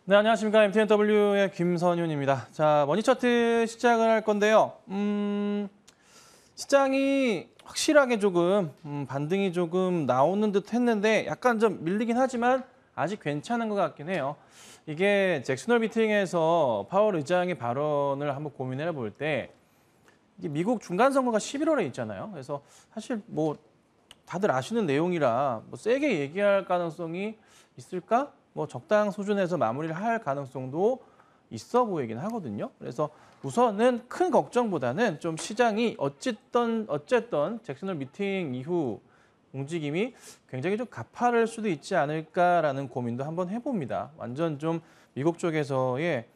네, 안녕하십니까. MTNW의 김선윤입니다. 자, 머니차트 시작을 할 건데요. 시장이 확실하게 조금 반등이 조금 나오는 듯 했는데 약간 좀 밀리긴 하지만 아직 괜찮은 것 같긴 해요. 이게 잭슨홀 미팅에서 파월 의장의 발언을 한번 고민해 볼 때 이게 미국 중간 선거가 11월에 있잖아요. 그래서 사실 뭐 다들 아시는 내용이라 뭐 세게 얘기할 가능성이 있을까? 뭐 적당 수준에서 마무리를 할 가능성도 있어 보이긴 하거든요. 그래서 우선은 큰 걱정보다는 좀 시장이 어쨌든 잭슨홀 미팅 이후 움직임이 굉장히 좀 가파를 수도 있지 않을까라는 고민도 한번 해봅니다. 완전 좀 미국 쪽에서의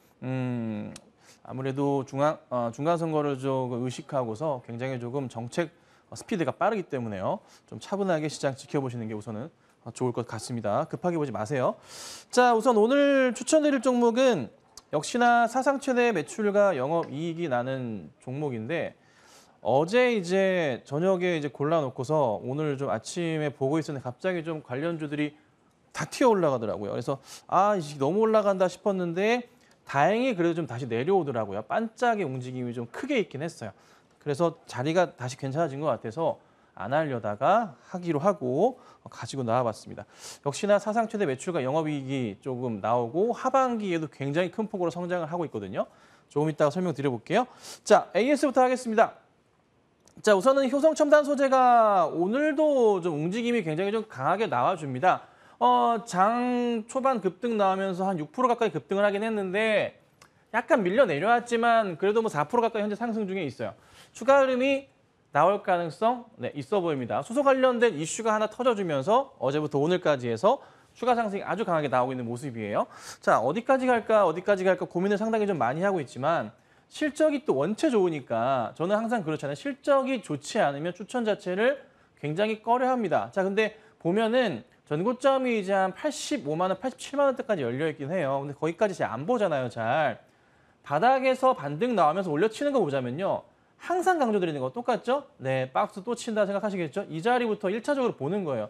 아무래도 중간 선거를 좀 의식하고서 굉장히 조금 정책 스피드가 빠르기 때문에요. 좀 차분하게 시장 지켜보시는 게 우선은 좋을 것 같습니다. 급하게 보지 마세요. 자, 우선 오늘 추천드릴 종목은 역시나 사상 최대 매출과 영업이익이 나는 종목인데 어제 이제 저녁에 이제 골라놓고서 오늘 좀 아침에 보고 있었는데 갑자기 좀 관련주들이 다 튀어 올라가더라고요. 그래서 이제 너무 올라간다 싶었는데 다행히 그래도 좀 다시 내려오더라고요. 반짝의 움직임이 좀 크게 있긴 했어요. 그래서 자리가 다시 괜찮아진 것 같아서 안 하려다가 하기로 하고 가지고 나와봤습니다. 역시나 사상 최대 매출과 영업이익이 조금 나오고 하반기에도 굉장히 큰 폭으로 성장을 하고 있거든요. 조금 이따가 설명드려볼게요. 자, AS부터 하겠습니다. 자, 우선은 효성첨단 소재가 오늘도 좀 움직임이 굉장히 좀 강하게 나와줍니다. 장 초반 급등 나오면서 한 6% 가까이 급등을 하긴 했는데 약간 밀려 내려왔지만 그래도 뭐 4% 가까이 현재 상승 중에 있어요. 추가 흐름이 나올 가능성 있어 보입니다. 수소 관련된 이슈가 하나 터져주면서 어제부터 오늘까지 해서 추가 상승이 아주 강하게 나오고 있는 모습이에요. 자, 어디까지 갈까 고민을 상당히 좀 많이 하고 있지만 실적이 또 원체 좋으니까 저는 항상 그렇잖아요. 실적이 좋지 않으면 추천 자체를 굉장히 꺼려합니다. 자, 근데 보면은 전고점이 이제 한 85만 원, 87만 원대까지 열려 있긴 해요. 근데 거기까지 잘 안 보잖아요, 잘. 바닥에서 반등 나오면서 올려치는 거 보자면요. 항상 강조드리는 거 똑같죠? 네, 박스 또 친다 생각하시겠죠? 이 자리부터 1차적으로 보는 거예요.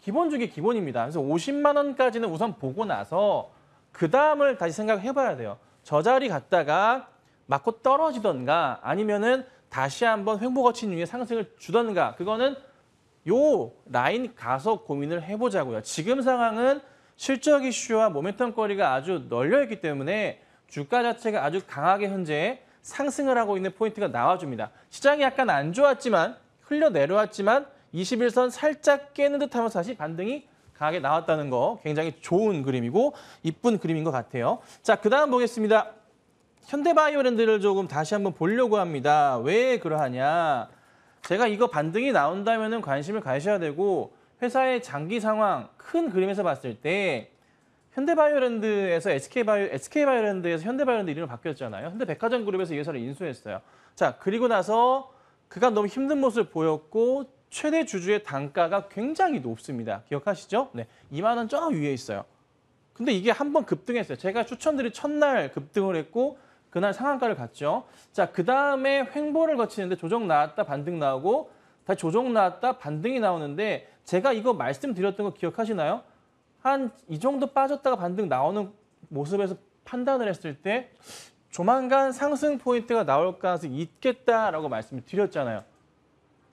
기본 중에 기본입니다. 그래서 50만 원까지는 우선 보고 나서 그 다음을 다시 생각해 봐야 돼요. 저 자리 갔다가 맞고 떨어지던가 아니면은 다시 한번 횡보 거친 이후에 상승을 주던가 그거는 요 라인 가서 고민을 해보자고요. 지금 상황은 실적 이슈와 모멘텀 거리가 아주 널려있기 때문에 주가 자체가 아주 강하게 현재 상승을 하고 있는 포인트가 나와줍니다. 시장이 약간 안 좋았지만 흘려 내려왔지만 21선 살짝 깨는 듯하면서 다시 반등이 강하게 나왔다는 거 굉장히 좋은 그림이고 이쁜 그림인 것 같아요. 자, 그다음 보겠습니다. 현대바이오랜드를 조금 다시 한번 보려고 합니다. 왜 그러하냐? 제가 이거 반등이 나온다면 관심을 가셔야 되고 회사의 장기 상황 큰 그림에서 봤을 때 현대바이오랜드에서 SK바이오랜드에서 현대바이오랜드 이름이 바뀌었잖아요. 현대백화점 그룹에서 이 회사를 인수했어요. 자, 그리고 나서 그간 너무 힘든 모습을 보였고 최대 주주의 단가가 굉장히 높습니다. 기억하시죠? 네, 2만 원 저 위에 있어요. 근데 이게 한번 급등했어요. 제가 추천드린 첫날 급등을 했고 그날 상한가를 갔죠. 자, 그다음에 횡보를 거치는데 조정 나왔다 반등 나오고 다시 조정 나왔다 반등이 나오는데 제가 이거 말씀드렸던 거 기억하시나요? 한 이 정도 빠졌다가 반등 나오는 모습에서 판단을 했을 때 조만간 상승 포인트가 나올 가능성이 있겠다라고 말씀을 드렸잖아요.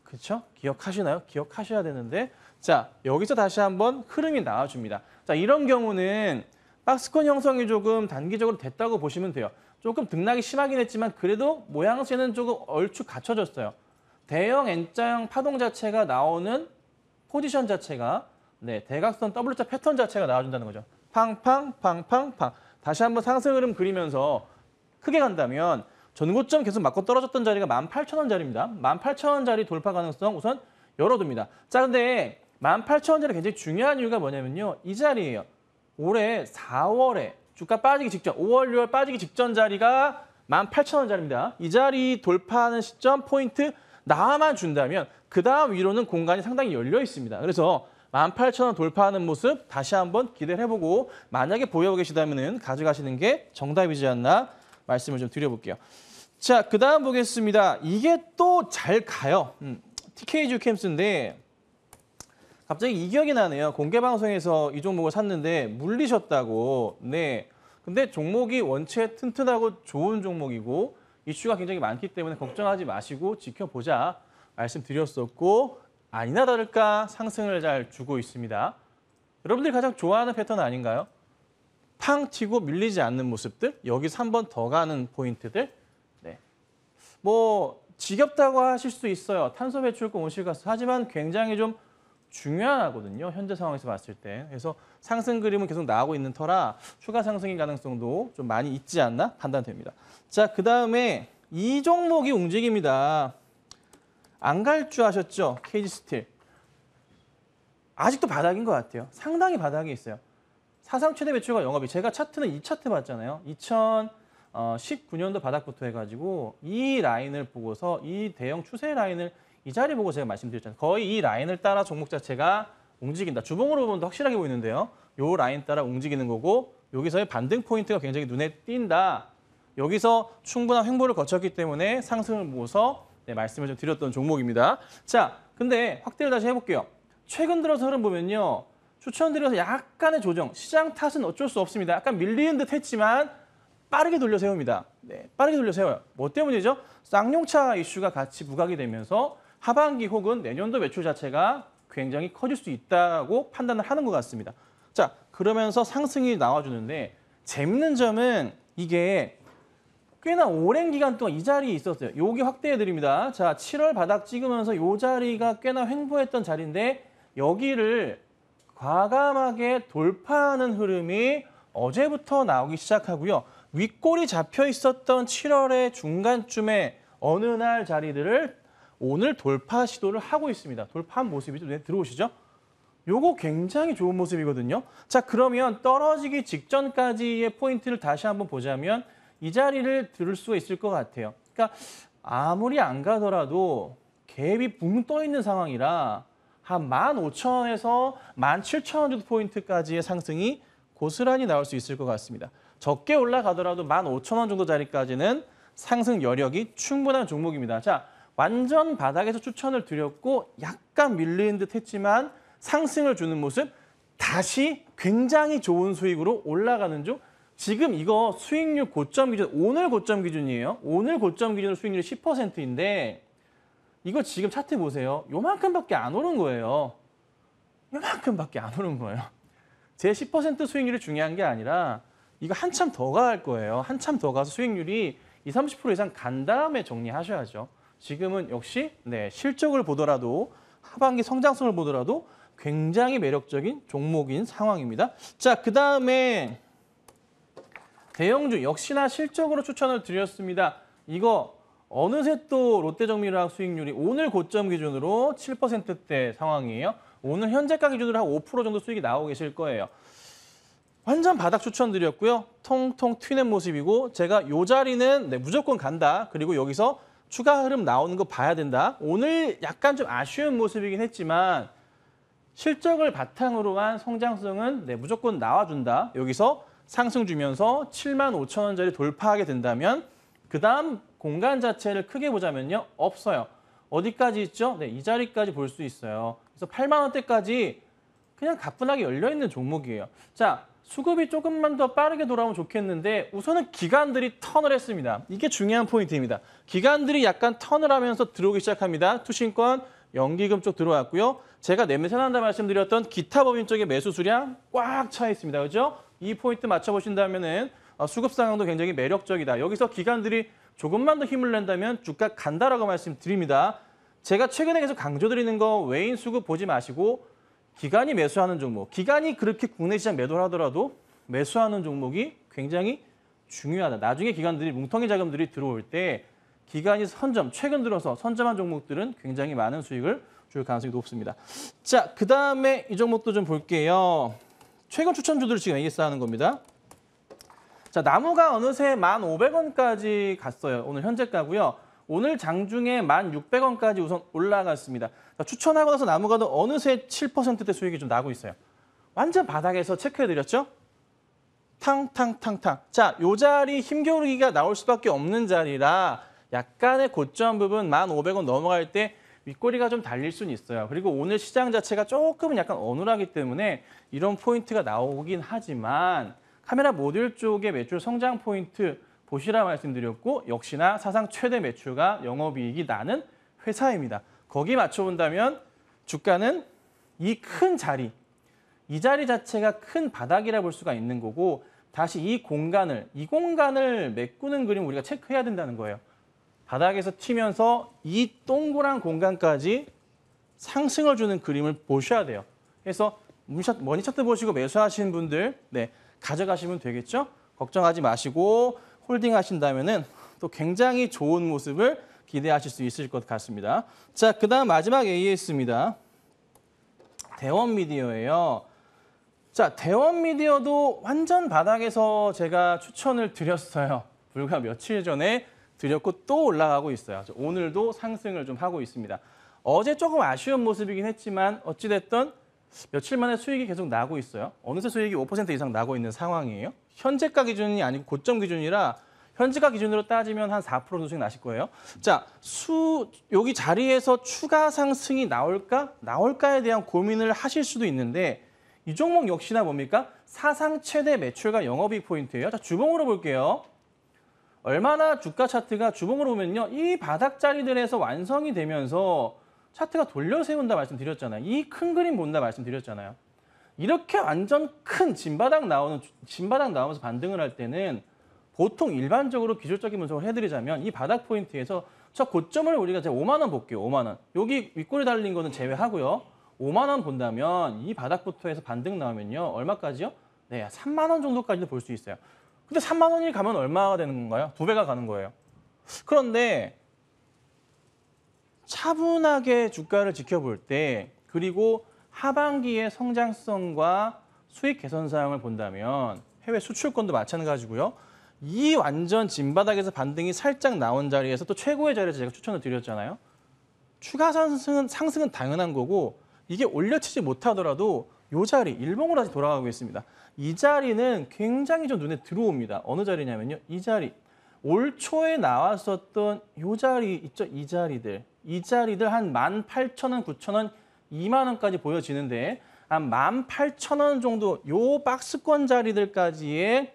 그렇죠? 기억하시나요? 기억하셔야 되는데 자, 여기서 다시 한번 흐름이 나와줍니다. 자, 이런 경우는 박스권 형성이 조금 단기적으로 됐다고 보시면 돼요. 조금 등락이 심하긴 했지만 그래도 모양새는 조금 얼추 갖춰졌어요. 대형 N자형 파동 자체가 나오는 포지션 자체가 대각선 W자 패턴 자체가 나와준다는 거죠. 팡팡, 팡팡. 다시 한번 상승 흐름 그리면서 크게 간다면 전고점 계속 맞고 떨어졌던 자리가 18,000원 자리입니다. 18,000원 자리 돌파 가능성 우선 열어둡니다. 자, 근데 18,000원 자리 굉장히 중요한 이유가 뭐냐면요. 이 자리예요. 올해 4월에 주가 빠지기 직전, 5월, 6월 빠지기 직전 자리가 18,000원 자리입니다. 이 자리 돌파하는 시점 포인트 나와만 준다면 그 다음 위로는 공간이 상당히 열려 있습니다. 그래서 18,000원 돌파하는 모습 다시 한번 기대를 해보고 만약에 보유하고 계시다면 가져가시는 게 정답이지 않나 말씀을 좀 드려볼게요. 자, 그 다음 보겠습니다. 이게 또 잘 가요. TKG 캠스인데 갑자기 이 기억이 나네요. 공개 방송에서 이 종목을 샀는데 물리셨다고. 네. 근데 종목이 원체 튼튼하고 좋은 종목이고 이슈가 굉장히 많기 때문에 걱정하지 마시고 지켜보자 말씀드렸었고 아니나 다를까 상승을 잘 주고 있습니다. 여러분들이 가장 좋아하는 패턴 아닌가요? 팡 튀고 밀리지 않는 모습들, 여기서 한 번 더 가는 포인트들. 네. 뭐 지겹다고 하실 수 있어요. 탄소 배출권 온실가스. 하지만 굉장히 좀 중요하거든요. 현재 상황에서 봤을 때. 그래서 상승 그림은 계속 나오고 있는 터라 추가 상승의 가능성도 좀 많이 있지 않나 판단됩니다. 자, 그다음에 이 종목이 움직입니다. 안 갈 줄 아셨죠? KG스틸. 아직도 바닥인 것 같아요. 상당히 바닥에 있어요. 사상 최대 매출과 영업이 제가 차트는 이 차트 봤잖아요. 2019년도 바닥부터 해가지고 이 라인을 보고서 이 대형 추세 라인을 이 자리 보고 제가 말씀드렸잖아요. 거의 이 라인을 따라 종목 자체가 움직인다. 주봉으로 보면 더 확실하게 보이는데요. 요 라인 따라 움직이는 거고 여기서의 반등 포인트가 굉장히 눈에 띈다. 여기서 충분한 횡보를 거쳤기 때문에 상승을 보고서 말씀을 좀 드렸던 종목입니다. 자, 근데 확대를 다시 해볼게요. 최근 들어서 흐름 보면요. 추천드려서 약간의 조정, 시장 탓은 어쩔 수 없습니다. 약간 밀리는 듯 했지만 빠르게 돌려 세웁니다. 네, 빠르게 돌려 세워요. 뭐 때문이죠? 쌍용차 이슈가 같이 부각이 되면서 하반기 혹은 내년도 매출 자체가 굉장히 커질 수 있다고 판단을 하는 것 같습니다. 자, 그러면서 상승이 나와주는데 재밌는 점은 이게 꽤나 오랜 기간 동안 이 자리에 있었어요. 요게 확대해드립니다. 자, 7월 바닥 찍으면서 요 자리가 꽤나 횡보했던 자리인데 여기를 과감하게 돌파하는 흐름이 어제부터 나오기 시작하고요. 윗골이 잡혀 있었던 7월의 중간쯤에 어느 날 자리들을 오늘 돌파 시도를 하고 있습니다. 돌파한 모습이 좀 눈에 들어오시죠? 요거 굉장히 좋은 모습이거든요. 자, 그러면 떨어지기 직전까지의 포인트를 다시 한번 보자면 이 자리를 들을 수가 있을 것 같아요. 그러니까 아무리 안 가더라도 갭이 붕 떠 있는 상황이라 한 15,000원에서 17,000원 정도 포인트까지의 상승이 고스란히 나올 수 있을 것 같습니다. 적게 올라가더라도 15,000원 정도 자리까지는 상승 여력이 충분한 종목입니다. 자, 완전 바닥에서 추천을 드렸고 약간 밀리는 듯 했지만 상승을 주는 모습, 다시 굉장히 좋은 수익으로 올라가는 중. 지금 이거 수익률 고점 기준, 오늘 고점 기준이에요. 오늘 고점 기준으로 수익률이 10%인데 이거 지금 차트 보세요. 요만큼밖에 안 오른 거예요. 요만큼밖에 안 오른 거예요. 제 10% 수익률이 중요한 게 아니라 이거 한참 더 갈 거예요. 한참 더 가서 수익률이 20, 30% 이상 간 다음에 정리하셔야죠. 지금은 역시 실적을 보더라도 하반기 성장성을 보더라도 굉장히 매력적인 종목인 상황입니다. 자, 그다음에 대형주 역시나 실적으로 추천을 드렸습니다. 이거 어느새 또 롯데정밀화학 수익률이 오늘 고점 기준으로 7%대 상황이에요. 오늘 현재가 기준으로 한 5% 정도 수익이 나오고 계실 거예요. 완전 바닥 추천드렸고요. 통통 튀는 모습이고 제가 이 자리는 무조건 간다. 그리고 여기서 추가 흐름 나오는 거 봐야 된다. 오늘 약간 좀 아쉬운 모습이긴 했지만 실적을 바탕으로 한 성장성은 무조건 나와준다. 여기서 상승 주면서 75,000원짜리 돌파하게 된다면 그다음 공간 자체를 크게 보자면요. 없어요. 어디까지 있죠? 이 자리까지 볼 수 있어요. 그래서 8만 원대까지 그냥 가뿐하게 열려있는 종목이에요. 자, 수급이 조금만 더 빠르게 돌아오면 좋겠는데 우선은 기관들이 턴을 했습니다. 이게 중요한 포인트입니다. 기관들이 약간 턴을 하면서 들어오기 시작합니다. 투신권, 연기금 쪽 들어왔고요. 제가 매매선한다 말씀드렸던 기타 법인 쪽의 매수 수량 꽉 차 있습니다. 그죠? 이 포인트 맞춰보신다면은 수급 상황도 굉장히 매력적이다. 여기서 기관들이 조금만 더 힘을 낸다면 주가 간다라고 말씀드립니다. 제가 최근에 계속 강조드리는 거 외인 수급 보지 마시고 기관이 매수하는 종목, 기관이 그렇게 국내 시장 매도를 하더라도 매수하는 종목이 굉장히 중요하다. 나중에 기관들이 뭉텅이 자금들이 들어올 때 기관이 최근 들어서 선점한 종목들은 굉장히 많은 수익을 줄 가능성이 높습니다. 자, 그다음에 이 종목도 좀 볼게요. 최근 추천주들을 지금 AS하는 겁니다. 자, 나무가 어느새 1,500원까지 갔어요. 오늘 현재가고요. 오늘 장중에 1,600원까지 우선 올라갔습니다. 자, 추천하고 나서 나무가도 어느새 7%대 수익이 좀 나고 있어요. 완전 바닥에서 체크해드렸죠? 탕탕탕탕. 자, 요 자리 힘겨루기가 나올 수밖에 없는 자리라 약간의 고점 부분 1,500원 넘어갈 때 윗꼬리가 좀 달릴 수는 있어요. 그리고 오늘 시장 자체가 조금은 약간 어눌하기 때문에 이런 포인트가 나오긴 하지만 카메라 모듈 쪽의 매출 성장 포인트 보시라 말씀드렸고 역시나 사상 최대 매출과 영업이익이 나는 회사입니다. 거기 맞춰본다면 주가는 이 큰 자리, 이 자리 자체가 큰 바닥이라 볼 수가 있는 거고 다시 이 공간을 메꾸는 그림 우리가 체크해야 된다는 거예요. 바닥에서 튀면서 이 동그란 공간까지 상승을 주는 그림을 보셔야 돼요. 그래서 머니 차트 보시고 매수하시는 분들 가져가시면 되겠죠? 걱정하지 마시고 홀딩 하신다면은 또 굉장히 좋은 모습을 기대하실 수 있을 것 같습니다. 자, 그다음 마지막 AS입니다. 대원미디어예요. 자, 대원미디어도 완전 바닥에서 제가 추천을 드렸어요. 불과 며칠 전에 드렸고 또 올라가고 있어요. 오늘도 상승을 좀 하고 있습니다. 어제 조금 아쉬운 모습이긴 했지만 어찌됐든 며칠 만에 수익이 계속 나고 있어요. 어느새 수익이 5% 이상 나고 있는 상황이에요. 현재가 기준이 아니고 고점 기준이라 현재가 기준으로 따지면 한 4% 수익 나실 거예요. 자, 여기 자리에서 추가 상승이 나올까에 대한 고민을 하실 수도 있는데 이 종목 역시나 뭡니까? 사상 최대 매출과 영업이익 포인트예요. 자, 주봉으로 볼게요. 얼마나 주가 차트가 주봉으로 보면요. 이 바닥 자리들에서 완성이 되면서 차트가 돌려 세운다 말씀드렸잖아요. 이 큰 그림 본다 말씀드렸잖아요. 이렇게 완전 큰 진바닥 나오면서 반등을 할 때는 보통 일반적으로 기술적인 분석을 해드리자면 이 바닥 포인트에서 저 고점을 우리가 5만 원 볼게요. 5만 원. 여기 윗골이 달린 거는 제외하고요. 5만 원 본다면 이 바닥부터 해서 반등 나오면요. 얼마까지요? 네, 3만 원 정도까지도 볼 수 있어요. 근데 3만 원이 가면 얼마가 되는 건가요? 2배가 가는 거예요. 그런데 차분하게 주가를 지켜볼 때 그리고 하반기의 성장성과 수익 개선 사항을 본다면 해외 수출권도 마찬가지고요. 이 완전 진바닥에서 반등이 살짝 나온 자리에서 또 최고의 자리에서 제가 추천을 드렸잖아요. 추가 상승은 당연한 거고 이게 올려치지 못하더라도 이 자리, 일봉으로 다시 돌아가고 있습니다. 이 자리는 굉장히 좀 눈에 들어옵니다. 어느 자리냐면요. 이 자리. 올 초에 나왔었던 이 자리 있죠? 이 자리들 한 18,000원, 9,000원, 2만 원까지 보여지는데 한 18,000원 정도 요 박스권 자리들까지의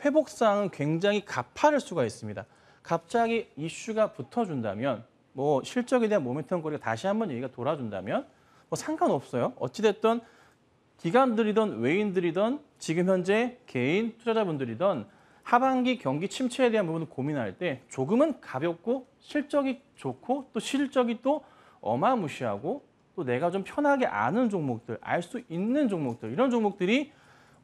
회복상은 굉장히 가파를 수가 있습니다. 갑자기 이슈가 붙어준다면 뭐 실적에 대한 모멘텀 거리가 다시 한번 얘기가 돌아준다면 뭐 상관없어요. 어찌됐든 기관들이든 외인들이든 지금 현재 개인 투자자분들이든 하반기 경기 침체에 대한 부분을 고민할 때 조금은 가볍고 실적이 좋고 또 실적이 또 어마무시하고 또 내가 좀 편하게 아는 종목들, 알 수 있는 종목들 이런 종목들이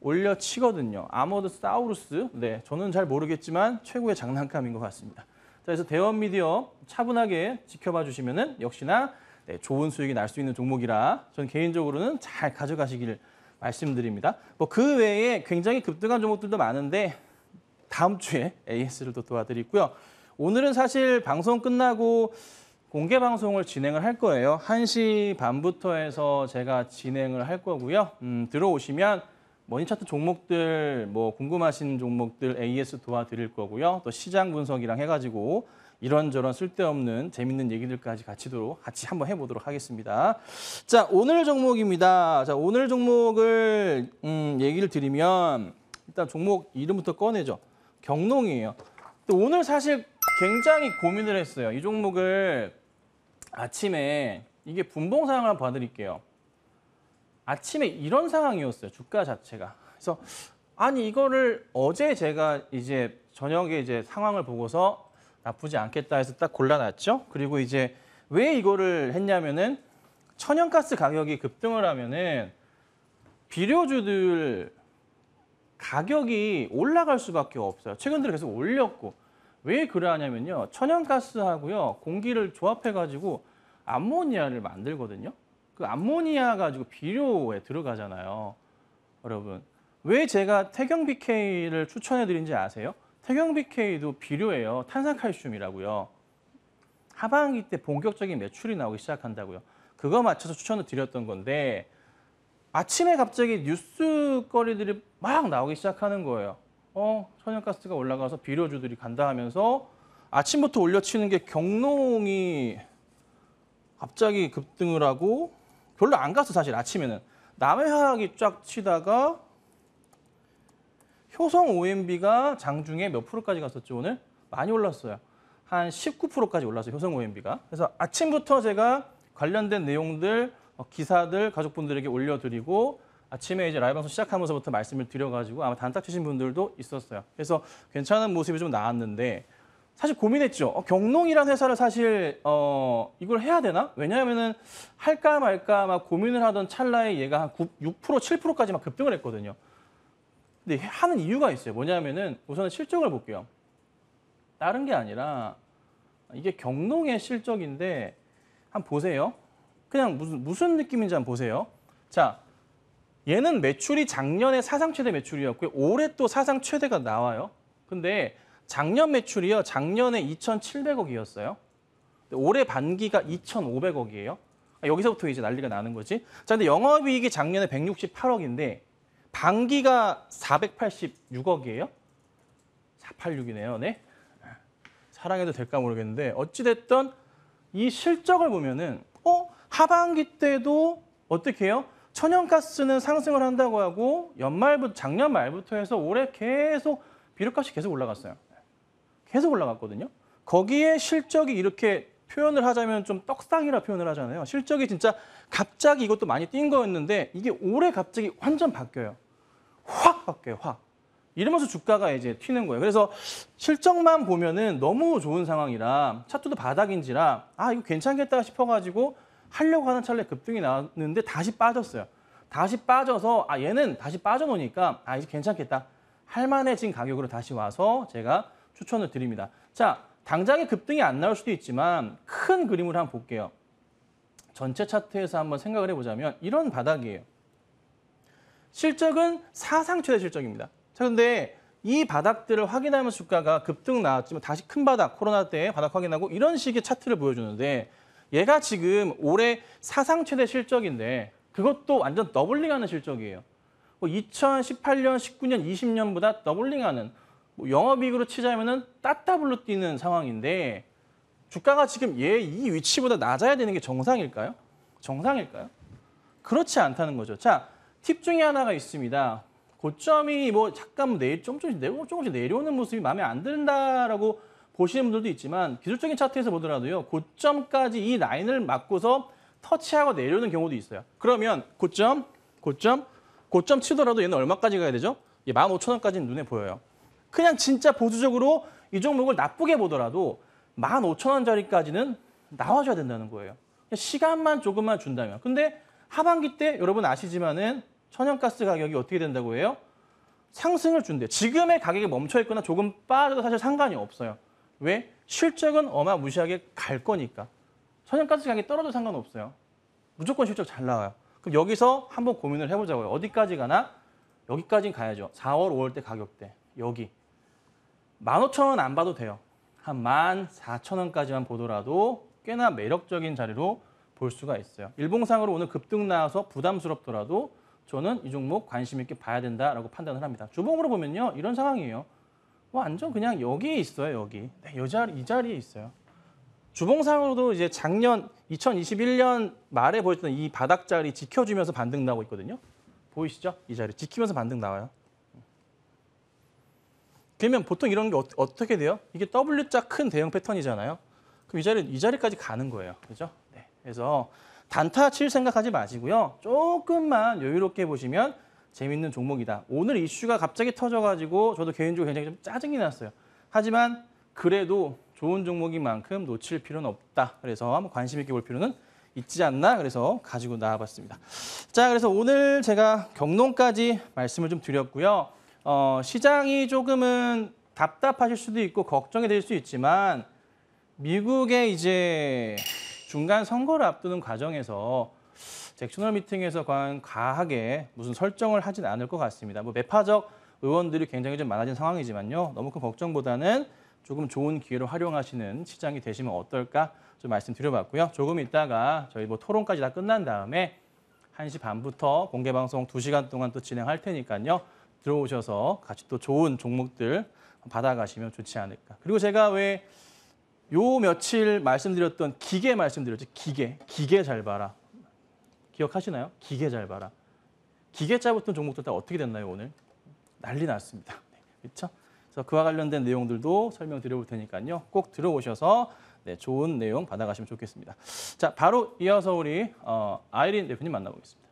올려치거든요. 아머드 사우루스, 저는 잘 모르겠지만 최고의 장난감인 것 같습니다. 자, 그래서 대원미디어 차분하게 지켜봐 주시면은 역시나 좋은 수익이 날 수 있는 종목이라 저는 개인적으로는 잘 가져가시길 말씀드립니다. 뭐 그 외에 굉장히 급등한 종목들도 많은데 다음 주에 AS를 또 도와드리고요. 오늘은 사실 방송 끝나고 공개 방송을 진행을 할 거예요. 1시 반부터 해서 제가 진행을 할 거고요. 들어오시면 머니차트 종목들, 뭐 궁금하신 종목들 AS 도와드릴 거고요. 또 시장 분석이랑 해가지고 이런저런 쓸데없는 재밌는 얘기들까지 같이 한번 해보도록 하겠습니다. 자, 오늘 종목입니다. 자, 오늘 종목을 얘기를 드리면 일단 종목 이름부터 꺼내죠. 경농이에요. 또 오늘 사실 굉장히 고민을 했어요. 이 종목을 아침에 이게 분봉 상황을 봐드릴게요. 아침에 이런 상황이었어요. 주가 자체가. 그래서 아니 이거를 어제 제가 이제 저녁에 이제 상황을 보고서 나쁘지 않겠다 해서 딱 골라놨죠. 그리고 이제 왜 이거를 했냐면은 천연가스 가격이 급등을 하면은 비료주들 가격이 올라갈 수밖에 없어요. 최근 들어 계속 올렸고. 왜 그러냐면요. 천연가스하고요. 공기를 조합해가지고 암모니아를 만들거든요. 그 암모니아 가지고 비료에 들어가잖아요. 여러분. 왜 제가 태경BK를 추천해드린지 아세요? 태경BK도 비료예요. 탄산칼슘이라고요. 하반기 때 본격적인 매출이 나오기 시작한다고요. 그거 맞춰서 추천을 드렸던 건데 아침에 갑자기 뉴스거리들이 막 나오기 시작하는 거예요. 천연가스가 올라가서 비료주들이 간다 하면서 아침부터 올려치는 게 경농이 갑자기 급등을 하고 별로 안 갔어 사실 아침에는. 남해화학이 쫙 치다가 효성 OMB가 장중에 몇 프로까지 갔었죠, 오늘? 많이 올랐어요. 한 19%까지 올랐어요, 효성 OMB가. 그래서 아침부터 제가 관련된 내용들, 기사들 가족분들에게 올려드리고 아침에 이제 라이브 방송 시작하면서부터 말씀을 드려가지고 아마 단타 치신 분들도 있었어요. 그래서 괜찮은 모습이 좀 나왔는데 사실 고민했죠. 경농이라는 회사를 사실 이걸 해야 되나? 왜냐하면은 할까 말까 막 고민을 하던 찰나에 얘가 한 6%, 7%까지 막 급등을 했거든요. 근데 하는 이유가 있어요. 뭐냐면은 우선은 실적을 볼게요. 다른 게 아니라 이게 경농의 실적인데 한번 보세요. 그냥 무슨 느낌인지 한번 보세요. 자, 얘는 매출이 작년에 사상 최대 매출이었고요. 올해 또 사상 최대가 나와요. 근데 작년 매출이요. 작년에 2,700억이었어요. 올해 반기가 2,500억이에요. 여기서부터 이제 난리가 나는 거지. 자, 근데 영업이익이 작년에 168억인데 반기가 486억이에요. 486이네요. 네. 사랑해도 될까 모르겠는데 어찌됐든 이 실적을 보면은 하반기 때도 어떻게 해요? 천연가스는 상승을 한다고 하고 작년 말부터 해서 올해 계속 비료값이 계속 올라갔어요. 계속 올라갔거든요. 거기에 실적이 이렇게 표현을 하자면 좀 떡상이라 표현을 하잖아요. 실적이 진짜 갑자기 이것도 많이 뛴 거였는데 이게 올해 갑자기 완전 바뀌어요. 확 바뀌어요, 확. 이러면서 주가가 이제 튀는 거예요. 그래서 실적만 보면은 너무 좋은 상황이라 차트도 바닥인지라 이거 괜찮겠다 싶어가지고 하려고 하는 찰나에 급등이 나왔는데 다시 빠졌어요. 다시 빠져서 얘는 다시 빠져놓으니까 이제 괜찮겠다. 할만해진 가격으로 다시 와서 제가 추천을 드립니다. 자, 당장에 급등이 안 나올 수도 있지만 큰 그림을 한번 볼게요. 전체 차트에서 한번 생각을 해보자면 이런 바닥이에요. 실적은 사상 최대 실적입니다. 자, 근데 이 바닥들을 확인하면서 주가가 급등 나왔지만 다시 큰 바닥, 코로나 때 바닥 확인하고 이런 식의 차트를 보여주는데 얘가 지금 올해 사상 최대 실적인데 그것도 완전 더블링하는 실적이에요. 2018년, 19년, 20년보다 더블링하는 영업이익으로 치자면은 따따블로 뛰는 상황인데 주가가 지금 이 위치보다 낮아야 되는 게 정상일까요? 정상일까요? 그렇지 않다는 거죠. 자, 팁 중에 하나가 있습니다. 고점이 잠깐 조금씩 내려오는 모습이 마음에 안 든다라고 보시는 분들도 있지만 기술적인 차트에서 보더라도요. 고점까지 이 라인을 맞고서 터치하고 내려오는 경우도 있어요. 그러면 고점 치더라도 얘는 얼마까지 가야 되죠? 15,000원까지는 눈에 보여요. 그냥 진짜 보수적으로 이 종목을 나쁘게 보더라도 15,000원짜리까지는 나와줘야 된다는 거예요. 시간만 조금만 준다면. 근데 하반기 때 여러분 아시지만은 천연가스 가격이 어떻게 된다고 해요? 상승을 준대. 지금의 가격이 멈춰 있거나 조금 빠져도 사실 상관이 없어요. 왜? 실적은 어마무시하게 갈 거니까. 천연가스 가격이 떨어져도 상관없어요. 무조건 실적 잘 나와요. 그럼 여기서 한번 고민을 해보자고요. 어디까지 가나? 여기까지는 가야죠. 4월, 5월 때 가격대. 여기. 15,000원 안 봐도 돼요. 한 14,000원까지만 보더라도 꽤나 매력적인 자리로 볼 수가 있어요. 일봉상으로 오늘 급등 나와서 부담스럽더라도 저는 이 종목 관심 있게 봐야 된다라고 판단을 합니다. 주봉으로 보면요. 이런 상황이에요. 완전 그냥 여기에 있어요. 여기. 네, 이 자리에 있어요. 주봉상으로도 이제 작년 2021년 말에 보였던 이 바닥 자리 지켜주면서 반등 나오고 있거든요. 보이시죠? 이 자리 지키면서 반등 나와요. 그러면 보통 이런 게 어떻게 돼요? 이게 W자 큰 대형 패턴이잖아요. 그럼 이 자리까지 가는 거예요. 그죠? 네. 그래서 단타 칠 생각하지 마시고요. 조금만 여유롭게 보시면 재밌는 종목이다. 오늘 이슈가 갑자기 터져가지고 저도 개인적으로 굉장히 좀 짜증이 났어요. 하지만 그래도 좋은 종목인 만큼 놓칠 필요는 없다. 그래서 한번 관심 있게 볼 필요는 있지 않나. 그래서 가지고 나와봤습니다. 자, 그래서 오늘 제가 경농까지 말씀을 좀 드렸고요. 시장이 조금은 답답하실 수도 있고 걱정이 될 수 있지만 미국의 이제 중간 선거를 앞두는 과정에서 잭셔널 미팅에서 과하게 무슨 설정을 하진 않을 것 같습니다. 매파적 의원들이 굉장히 좀 많아진 상황이지만요. 너무 큰 걱정보다는 조금 좋은 기회로 활용하시는 시장이 되시면 어떨까 좀 말씀드려봤고요. 조금 있다가 저희 토론까지 다 끝난 다음에 1시 반부터 공개방송 2시간 동안 또 진행할 테니까요. 들어오셔서 같이 또 좋은 종목들 받아가시면 좋지 않을까. 그리고 제가 왜 요 며칠 말씀드렸던 기계 말씀드렸죠. 기계 잘 봐라. 기억하시나요? 기계 잘 봐라. 기계자 붙은 종목들 다 어떻게 됐나요, 오늘? 난리 났습니다. 그렇죠? 그래서 그와 관련된 내용들도 설명드려볼 테니까요. 꼭 들어오셔서 네, 좋은 내용 받아가시면 좋겠습니다. 자, 바로 이어서 우리 아이린 대표님 만나보겠습니다.